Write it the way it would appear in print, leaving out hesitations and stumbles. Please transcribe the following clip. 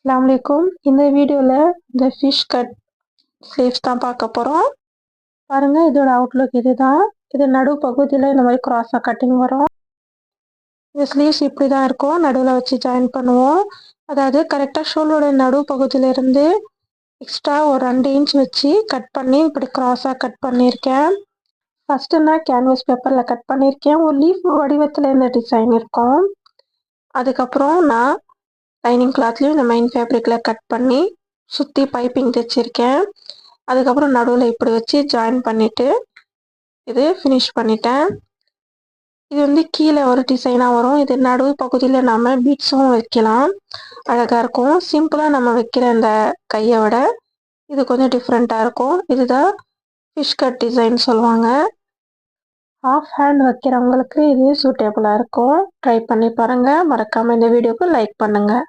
அஸ்ஸலாமு அலைக்கும். இந்த வீடியோவில் இந்த ஃபிஷ் கட் ஸ்லீவ்ஸ் தான் பார்க்க போகிறோம். பாருங்கள், இதோட அவுட்லுக் இதுதான். இது நடு பகுதியில் இந்த மாதிரி கிராஸாக கட்டிங் வரும். இந்த ஸ்லீவ்ஸ் இப்படி தான் இருக்கும். நடுவில் வச்சு ஜாயின் பண்ணுவோம். அதாவது கரெக்டாக ஷோலோட நடு பகுதியிலேருந்து எக்ஸ்ட்ரா ஒரு 2 இன்ச் வச்சு கட் பண்ணி இப்படி கிராஸாக கட் பண்ணியிருக்கேன். ஃபஸ்ட்டு நான் கேன்வாஸ் பேப்பரில் கட் பண்ணியிருக்கேன். ஒரு லீஃப் வடிவத்தில் இந்த டிசைன் இருக்கும். அதுக்கப்புறம் நான் லைனிங் கிளாத்லேயும் இந்த மெயின் ஃபேப்ரிக்கில் கட் பண்ணி சுற்றி பைப்பிங் தைச்சிருக்கேன். அதுக்கப்புறம் நடுவில் இப்படி வச்சு ஜாயின் பண்ணிவிட்டு இது ஃபினிஷ் பண்ணிட்டேன். இது வந்து கீழே ஒரு டிசைனாக வரும். இது நடு பகுதியில் நம்ம பீட்ஸும் வைக்கலாம், அழகாக இருக்கும். சிம்பிளாக நம்ம வைக்கிற இந்த கையை விட இது கொஞ்சம் டிஃப்ரெண்ட்டாக இருக்கும். இதுதான் ஃபிஷ் கட் டிசைன் சொல்லுவாங்க. ஹாஃப் ஹேண்ட் வைக்கிறவங்களுக்கு இது சூட்டேபிளாக இருக்கும். ட்ரை பண்ணி பாருங்கள். மறக்காமல் இந்த வீடியோக்கு லைக் பண்ணுங்கள்.